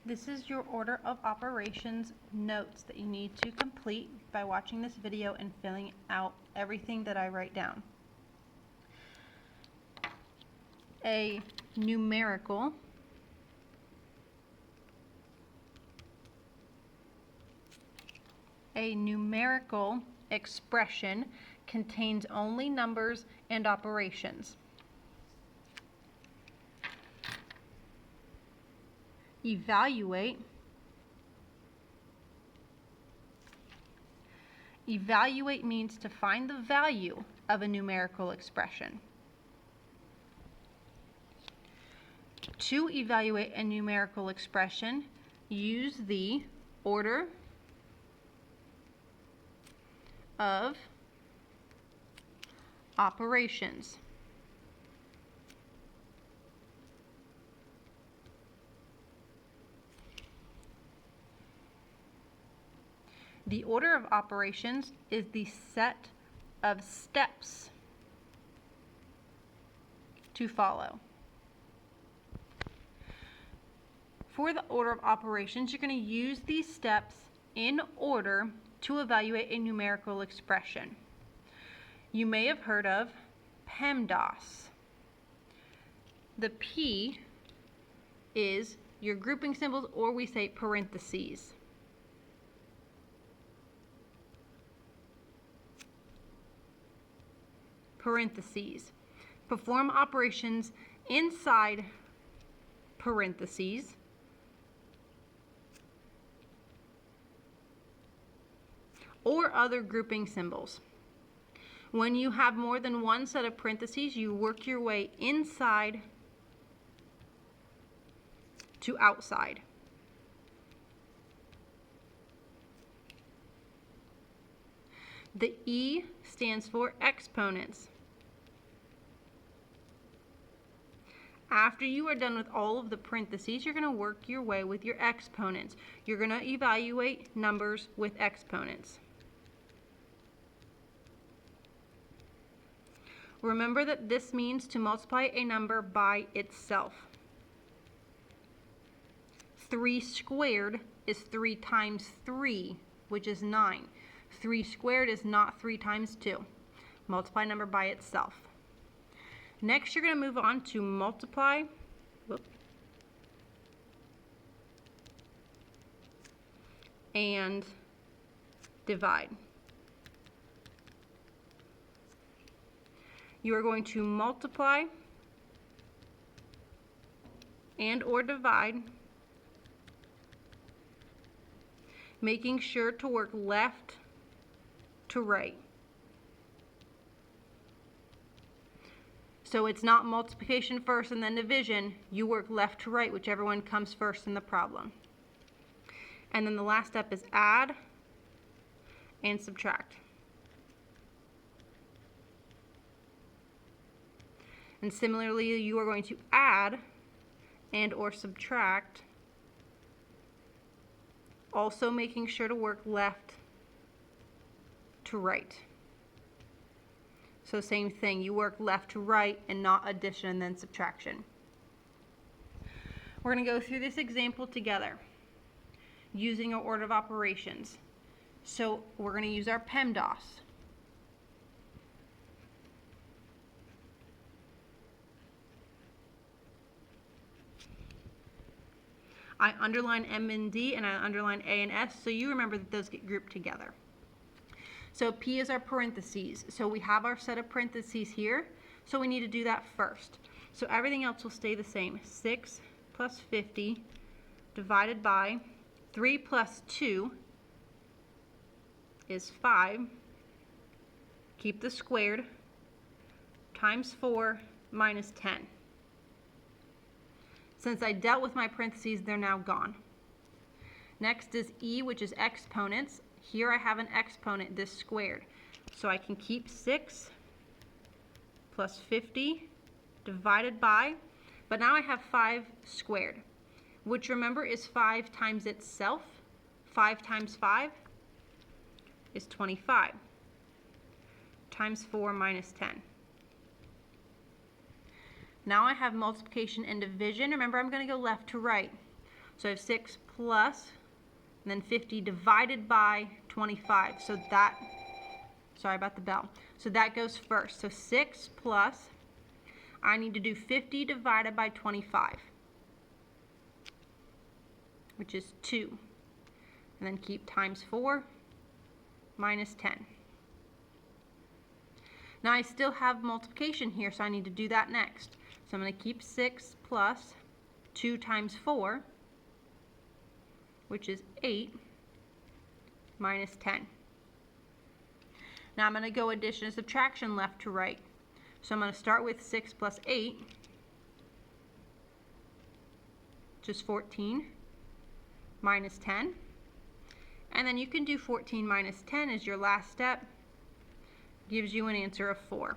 This is your order of operations notes that you need to complete by watching this video and filling out everything that I write down. A numerical expression contains only numbers and operations. Evaluate means to find the value of a numerical expression. To evaluate a numerical expression, use the order of operations. The order of operations is the set of steps to follow. For the order of operations, you're going to use these steps in order to evaluate a numerical expression. You may have heard of PEMDAS. The P is your grouping symbols, or we say parentheses. Parentheses. Perform operations inside parentheses or other grouping symbols. When you have more than one set of parentheses, you work your way inside to outside. The E stands for exponents. After you are done with all of the parentheses, you're going to work your way with your exponents. You're going to evaluate numbers with exponents. Remember that this means to multiply a number by itself. 3 squared is 3 times 3, which is 9. 3 squared is not 3 times 2. Multiply a number by itself. Next, you're going to move on to multiply and divide. You are going to multiply and or divide, making sure to work left to right. So it's not multiplication first and then division. You work left to right, whichever one comes first in the problem. And then the last step is add and subtract. And similarly, you are going to add and or subtract, also making sure to work left to right. So same thing, you work left to right and not addition and then subtraction. We're going to go through this example together using our order of operations. So we're going to use our PEMDAS. I underline M and D and I underline A and S, so you remember that those get grouped together. So P is our parentheses. So we have our set of parentheses here, so we need to do that first. So everything else will stay the same. 6 plus 50 divided by 3 plus 2 is 5. Keep the squared times 4 minus 10. Since I dealt with my parentheses, they're now gone. Next is E, which is exponents. Here I have an exponent, this squared. So I can keep 6 plus 50 divided by, but now I have 5 squared, which remember is 5 times itself. 5 times 5 is 25, times 4 minus 10. Now I have multiplication and division. Remember, I'm going to go left to right. So I have 6 plus, and then 50 divided by 25. So that, sorry about the bell. So that goes first. So 6 plus, I need to do 50 divided by 25, which is 2. And then keep times 4 minus 10. Now I still have multiplication here, so I need to do that next. So I'm going to keep 6 plus 2 times 4, which is 8, minus 10. Now I'm going to go addition and subtraction left to right. So I'm going to start with 6 plus 8, which is 14, minus 10. And then you can do 14 minus 10 as your last step. Gives you an answer of 4.